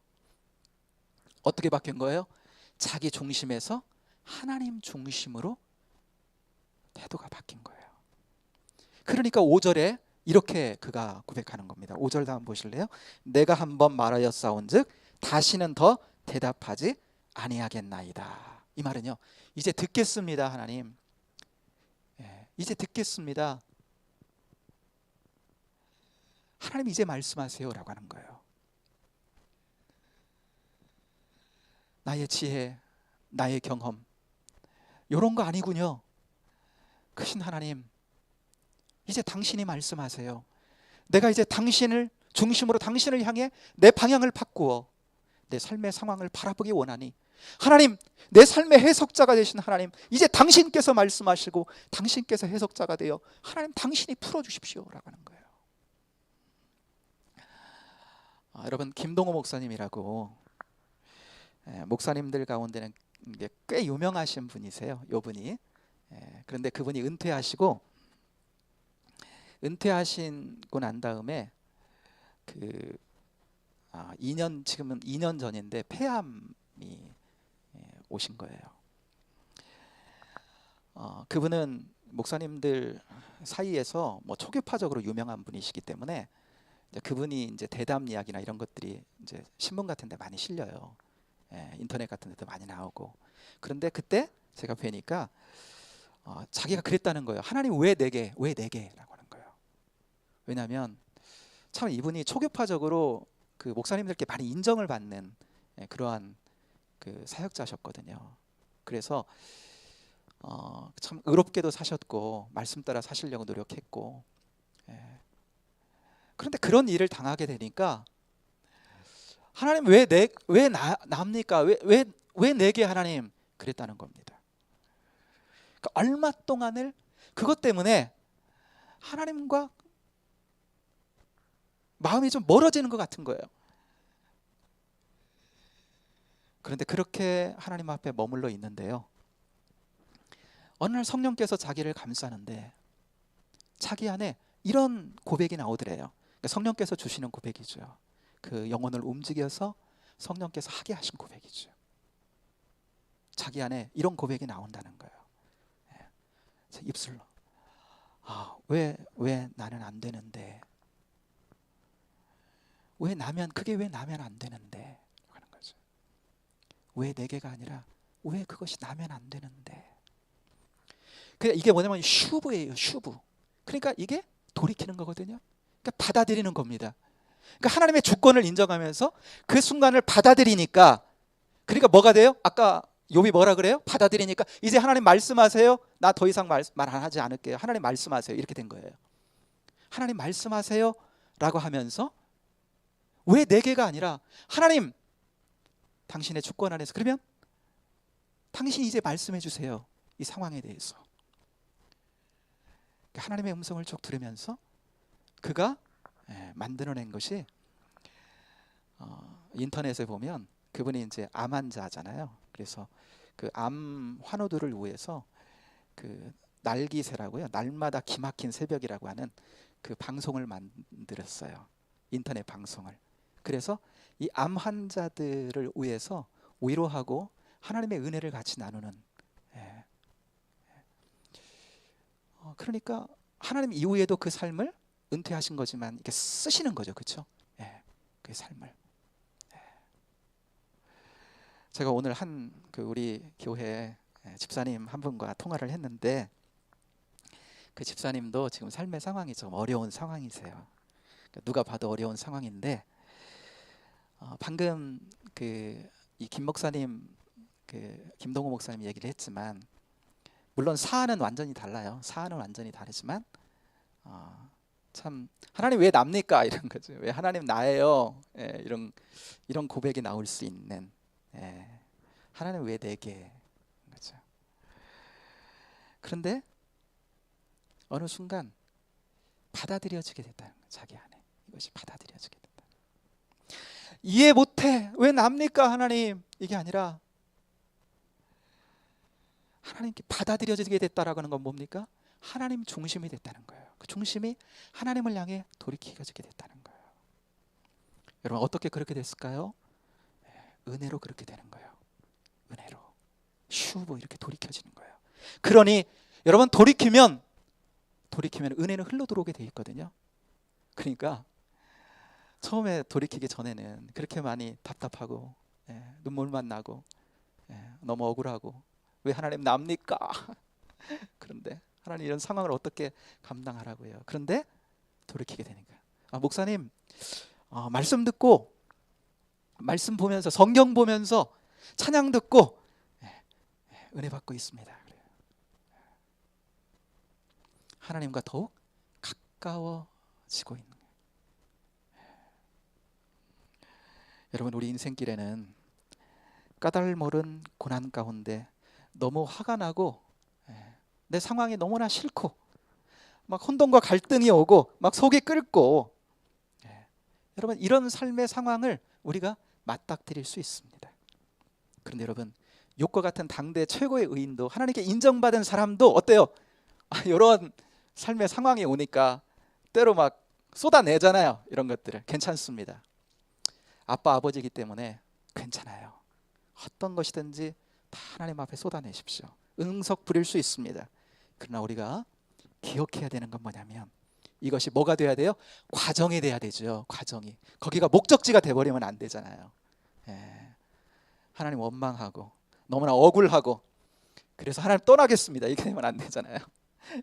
어떻게 바뀐 거예요? 자기 중심에서 하나님 중심으로 태도가 바뀐 거예요. 그러니까 5절에 이렇게 그가 고백하는 겁니다. 5절 다음 보실래요? 내가 한번 말하였사온즉 다시는 더 대답하지 아니하겠나이다. 이 말은요, 이제 듣겠습니다 하나님. 이제 듣겠습니다. 하나님 이제 말씀하세요 라고 하는 거예요. 나의 지혜, 나의 경험 이런 거 아니군요. 크신 하나님, 이제 당신이 말씀하세요. 내가 이제 당신을 중심으로 당신을 향해 내 방향을 바꾸어 내 삶의 상황을 바라보기 원하니 하나님, 내 삶의 해석자가 되신 하나님, 이제 당신께서 말씀하시고 당신께서 해석자가 되어 하나님 당신이 풀어주십시오 라고 하는 거예요. 여러분, 김동호 목사님이라고 목사님들 가운데는 꽤 유명하신 분이세요. 요 분이. 그런데 그분이 은퇴하시고 난 다음에 그 2년 전인데 폐암이 오신 거예요. 그분은 목사님들 사이에서 뭐 초교파적으로 유명한 분이시기 때문에 그분이 이제 대담 이야기나 이런 것들이 이제 신문 같은 데 많이 실려요. 인터넷 같은 데도 많이 나오고. 그런데 그때 제가 뵈니까 자기가 그랬다는 거예요. 하나님 왜 내게 라고 하는 거예요. 왜냐하면 참 이분이 초교파적으로 그 목사님들께 많이 인정을 받는 그러한 그 사역자셨거든요. 그래서 참 의롭게도 사셨고 말씀 따라 사시려고 노력했고, 그런데 그런 일을 당하게 되니까 하나님 왜 납니까? 왜 내게 하나님 그랬다는 겁니다. 그러니까 얼마 동안을 그것 때문에 하나님과 마음이 좀 멀어지는 것 같은 거예요. 그런데 그렇게 하나님 앞에 머물러 있는데요, 어느 날 성령께서 자기를 감싸는데 자기 안에 이런 고백이 나오더래요. 그러니까 성령께서 주시는 고백이죠. 그 영혼을 움직여서 성령께서 하게 하신 고백이죠. 자기 안에 이런 고백이 나온다는 거예요. 입술로 왜 나는 안 되는데, 그게 왜 나면 안 되는데 하는 거죠. 왜 내게가 아니라 왜 그것이 나면 안 되는데. 이게 뭐냐면 슈브예요, 슈브. 그러니까 이게 돌이키는 거거든요. 그러니까 받아들이는 겁니다. 그러니까 하나님의 주권을 인정하면서 그 순간을 받아들이니까, 그러니까 뭐가 돼요? 아까 욥이 뭐라 그래요? 받아들이니까 이제 하나님 말씀하세요. 나 더 이상 말 안 하지 않을게요. 하나님 말씀하세요. 이렇게 된 거예요. 하나님 말씀하세요 라고 하면서 왜 내게가 아니라 하나님 당신의 주권 안에서, 그러면 당신이 이제 말씀해 주세요. 이 상황에 대해서. 하나님의 음성을 쭉 들으면서 그가 만들어낸 것이, 인터넷에 보면 그분이 이제 암 환자잖아요. 그래서 그 암 환우들을 위해서 그 날기새라고요, 날마다 기막힌 새벽이라고 하는 그 방송을 만들었어요. 인터넷 방송을. 그래서 이 암 환자들을 위해서 위로하고 하나님의 은혜를 같이 나누는, 그러니까 하나님 이후에도 그 삶을 은퇴하신 거지만 이렇게 쓰시는 거죠, 그렇죠? 그 삶을. 제가 오늘 그 우리 교회 집사님 한 분과 통화를 했는데 그 집사님도 지금 삶의 상황이 좀 어려운 상황이세요. 그러니까 누가 봐도 어려운 상황인데, 방금 이 김 목사님, 김동호 목사님 얘기를 했지만, 물론 사안은 완전히 달라요. 사안은 완전히 다르지만 참 하나님 왜 납니까? 이런 거죠. 왜 하나님 나예요? 이런 고백이 나올 수 있는, 하나님 왜 내게 거죠. 그런데 어느 순간 받아들여지게 됐다는 거예요. 자기 안에 이것이 받아들여지게 됐다. 이해 못해, 왜 납니까 하나님, 이게 아니라 하나님께 받아들여지게 됐다라고 하는 건 뭡니까? 하나님 중심이 됐다는 거예요. 그 중심이 하나님을 향해 돌이켜지게 됐다는 거예요. 여러분, 어떻게 그렇게 됐을까요? 은혜로 그렇게 되는 거예요. 은혜로 슈브 이렇게 돌이켜지는 거예요. 그러니 여러분, 돌이키면 은혜는 흘러 들어오게 돼 있거든요. 그러니까 처음에 돌이키기 전에는 그렇게 많이 답답하고 눈물만 나고 너무 억울하고 왜 하나님 납니까? 그런데 하나님 이런 상황을 어떻게 감당하라고 해요. 그런데 돌이키게 되니까 목사님 말씀 듣고 말씀 보면서 성경 보면서 찬양 듣고 은혜 받고 있습니다. 하나님과 더욱 가까워지고 있는 거예요. 여러분, 우리 인생길에는 까닭모른 고난 가운데 너무 화가 나고 내 상황이 너무나 싫고 막 혼돈과 갈등이 오고 막 속이 끓고 여러분, 이런 삶의 상황을 우리가 맞닥뜨릴 수 있습니다. 그런데 여러분, 욥과 같은 당대 최고의 의인도, 하나님께 인정받은 사람도 어때요? 이런 삶의 상황이 오니까 때로 막 쏟아내잖아요. 이런 것들을. 괜찮습니다. 아빠 아버지이기 때문에 괜찮아요. 어떤 것이든지 다 하나님 앞에 쏟아내십시오. 응석 부릴 수 있습니다. 그러나 우리가 기억해야 되는 건 뭐냐면, 이것이 뭐가 돼야 돼요? 과정이 돼야 되죠. 과정이. 거기가 목적지가 돼버리면 안 되잖아요. 하나님 원망하고 너무나 억울하고 그래서 하나님 떠나겠습니다, 이렇게 되면 안 되잖아요.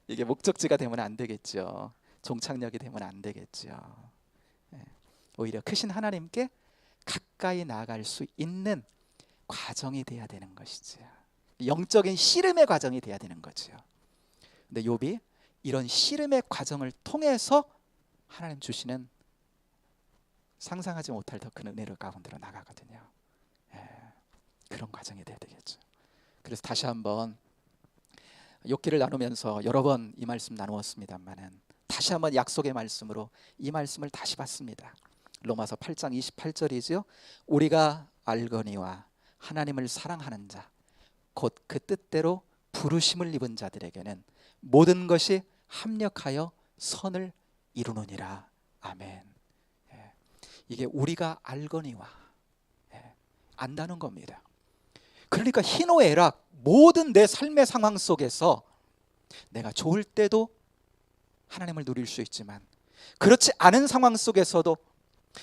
이게 목적지가 되면 안 되겠죠. 종착역이 되면 안 되겠죠. 오히려 크신 하나님께 가까이 나아갈 수 있는 과정이 돼야 되는 것이죠. 영적인 씨름의 과정이 돼야 되는 거죠. 근데 욥이 이런 씨름의 과정을 통해서 하나님 주시는 상상하지 못할 더 큰 은혜를 가운데로 나가거든요. 그런 과정이 돼야 되겠죠. 그래서 다시 한번 욥기를 나누면서 여러 번 이 말씀 나누었습니다만은 다시 한번 약속의 말씀으로 이 말씀을 다시 봤습니다. 로마서 8장 28절이죠. 우리가 알거니와 하나님을 사랑하는 자 곧 그 뜻대로 부르심을 입은 자들에게는 모든 것이 합력하여 선을 이루느니라. 아멘. 이게 우리가 알거니와 안다는 겁니다. 그러니까 희노애락 모든 내 삶의 상황 속에서 내가 좋을 때도 하나님을 누릴 수 있지만 그렇지 않은 상황 속에서도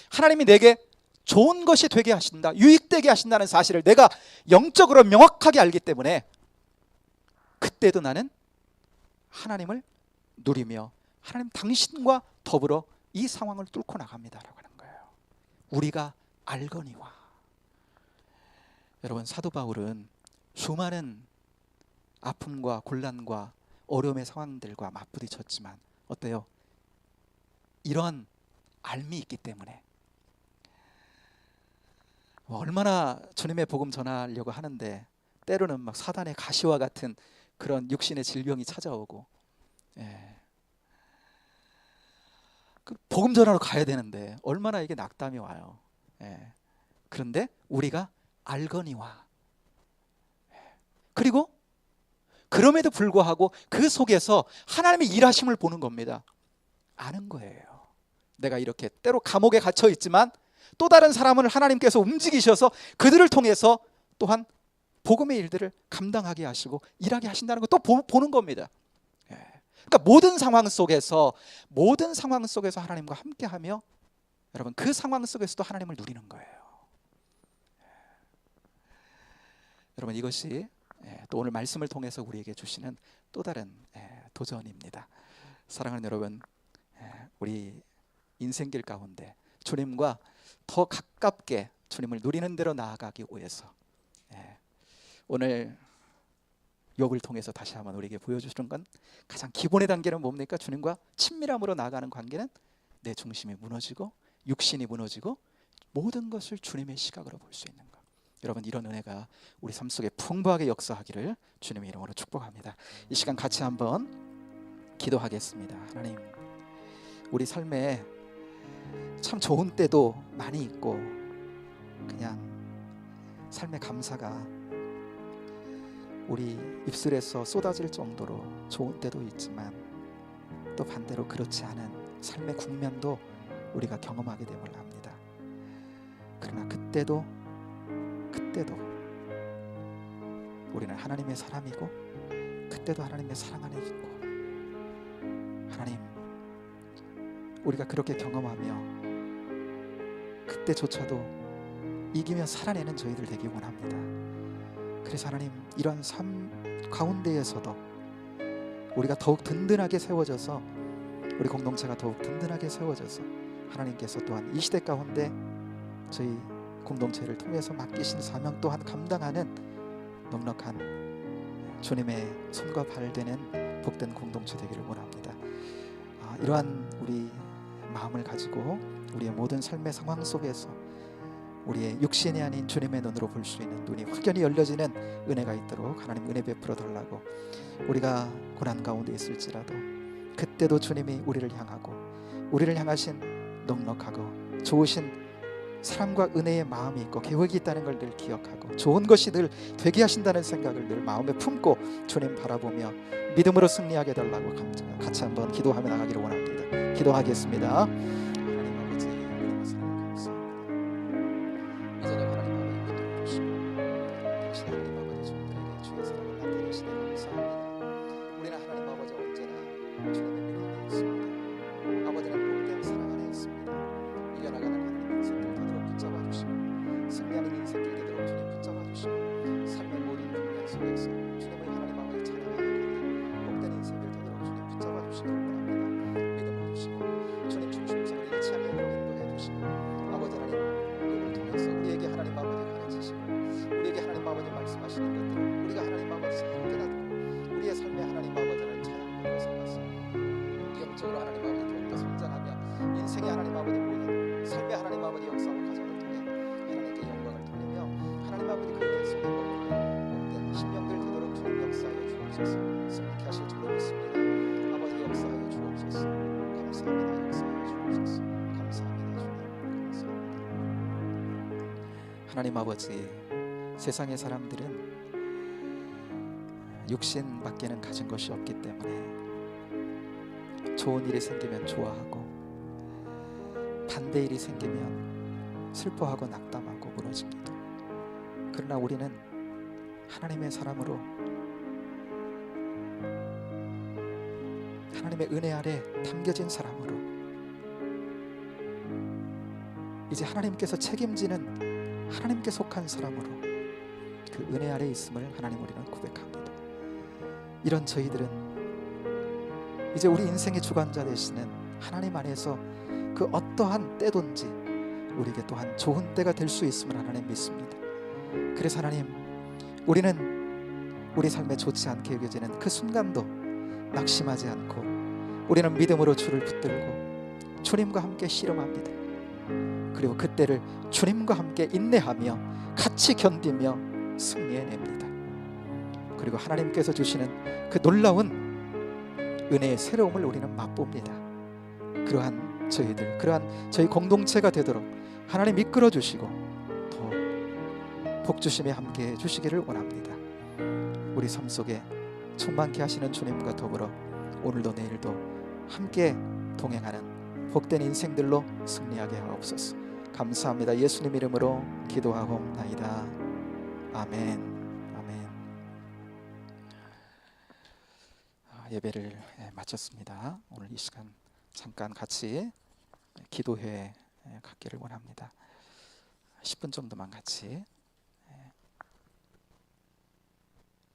하나님이 내게 좋은 것이 되게 하신다, 유익되게 하신다는 사실을 내가 영적으로 명확하게 알기 때문에 그때도 나는 하나님을 누리며 하나님 당신과 더불어 이 상황을 뚫고 나갑니다라고 하는 거예요. 우리가 알거니와. 여러분, 사도 바울은 수많은 아픔과 곤란과 어려움의 상황들과 맞부딪혔지만 어때요? 이런 알미 있기 때문에 얼마나 주님의 복음 전하려고 하는데 때로는 막 사단의 가시와 같은 그런 육신의 질병이 찾아오고 그 복음 전하러 가야 되는데 얼마나 이게 낙담이 와요. 그런데 우리가 알거니와. 그리고 그럼에도 불구하고 그 속에서 하나님의 일하심을 보는 겁니다. 아는 거예요. 내가 이렇게 때로 감옥에 갇혀 있지만 또 다른 사람을 하나님께서 움직이셔서 그들을 통해서 또한 복음의 일들을 감당하게 하시고 일하게 하신다는 걸 또 보는 겁니다. 그러니까 모든 상황 속에서 하나님과 함께하며 여러분, 그 상황 속에서도 하나님을 누리는 거예요. 여러분, 이것이 또 오늘 말씀을 통해서 우리에게 주시는 또 다른 도전입니다. 사랑하는 여러분, 우리 인생길 가운데 주님과 더 가깝게 주님을 누리는 대로 나아가기 위해서 오늘 욥을 통해서 다시 한번 우리에게 보여주시는 건 가장 기본의 단계는 뭡니까? 주님과 친밀함으로 나아가는 관계는 내 중심이 무너지고 육신이 무너지고 모든 것을 주님의 시각으로 볼 수 있는 것. 여러분, 이런 은혜가 우리 삶 속에 풍부하게 역사하기를 주님의 이름으로 축복합니다. 이 시간 같이 한번 기도하겠습니다. 하나님, 우리 삶에 참 좋은 때도 많이 있고 그냥 삶의 감사가 우리 입술에서 쏟아질 정도로 좋은 때도 있지만 또 반대로 그렇지 않은 삶의 국면도 우리가 경험하게 됨을 압니다. 그러나 그때도 우리는 하나님의 사람이고 그때도 하나님의 사랑 안에 있고 하나님, 우리가 그렇게 경험하며 그때조차도 이기며 살아내는 저희들 되기 원합니다. 그래서 하나님, 이런 삶 가운데에서도 우리가 더욱 든든하게 세워져서, 우리 공동체가 더욱 든든하게 세워져서 하나님께서 또한 이 시대 가운데 저희 공동체를 통해서 맡기신 사명 또한 감당하는 넉넉한 주님의 손과 발 되는 복된 공동체 되기를 원합니다. 이러한 우리 마음을 가지고 우리의 모든 삶의 상황 속에서 우리의 육신이 아닌 주님의 눈으로 볼 수 있는 눈이 확연히 열려지는 은혜가 있도록 하나님 은혜 베풀어 달라고, 우리가 고난 가운데 있을지라도 그때도 주님이 우리를 향하고 우리를 향하신 넉넉하고 좋으신 사랑과 은혜의 마음이 있고 계획이 있다는 걸 늘 기억하고 좋은 것이 늘 되게 하신다는 생각을 늘 마음에 품고 주님 바라보며 믿음으로 승리하게 달라고 같이 한번 기도하며 나가기를 원합니다. 기도하겠습니다. 하나님 아버지, 우리가 사랑 감사합니다. 이 저녁 하나님 아버지 붙들어 주시고 당신 하나님 아버지 종들에게 주의 사랑을 나타내시네 감사합니다. 우리는 하나님 아버지 언제나 주님의 은혜 안에 있습니다. 아버지는 복된 사랑 안에 있습니다. 이겨나가는 하나님 인생들 되도록 붙잡아 주시고, 승리하는 인생들 되도록 주님 붙잡아 주시고, 삶의 모든 국면 속에서 주님을 하나님 아버지 찬양하는 복된 인생들 되도록 주님 붙잡아 주시기를 원합니다. 믿음을 주시고 주님 중심성을 잃지 않게 인도해 주시고, 아버지 하나님 이를 통해서 우리에게 하나님 아버지 가르치시고 우리에게 하나님 아버지 말씀하시는 것들을 우리가 하나님 아버지 잘 깨닫고 우리의 삶에 하나님 아버지를 찬양으로 삼아서 영적으로 하나님 아버지 더욱더 성장하며 인생의 하나님 아버지 모든 삶의 하나님 아버지 역사와 과정을 통해 하나님께 영광을 돌리며 하나님 아버지 그 은혜 속에 머무는 복된 신령들 되도록 주님 역사하여 주옵소서. 승리케 하실 줄로 믿습니다. 아버지 역사하여 주옵소서. 감사합니다. 역사하여 주옵소서. 감사합니다. 주님 감사합니다. 하나님 아버지, 세상의 사람들은 육신밖에는 가진 것이 없기 때문에 좋은 일이 생기면 좋아하고 반대 일이 생기면 슬퍼하고 낙담하고 무너집니다. 그러나 우리는 하나님의 사람으로 하나님의 은혜 아래 담겨진 사람으로 이제 하나님께서 책임지는 하나님께 속한 사람으로 그 은혜 아래 있음을 하나님 우리는 고백합니다. 이런 저희들은 이제 우리 인생의 주관자 되시는 하나님 안에서 그 어떠한 때든지 우리에게 또한 좋은 때가 될 수 있음을 하나님 믿습니다. 그래서 하나님, 우리는 우리 삶에 좋지 않게 여겨지는 그 순간도 낙심하지 않고 우리는 믿음으로 주를 붙들고 주님과 함께 씨름합니다. 그리고 그때를 주님과 함께 인내하며 같이 견디며 승리해냅니다. 그리고 하나님께서 주시는 그 놀라운 은혜의 새로움을 우리는 맛봅니다. 그러한 저희들, 그러한 저희 공동체가 되도록 하나님 이끌어 주시고 더 복주심에 함께 해주시기를 원합니다. 우리 삶 속에 충만케 하시는 주님과 더불어 오늘도 내일도 함께 동행하는 복된 인생들로 승리하게 하옵소서. 감사합니다. 예수님 이름으로 기도하옵나이다. 아멘. 예배를 마쳤습니다. 오늘 이 시간 잠깐 같이 기도회 갖기를 원합니다. 10분 정도만 같이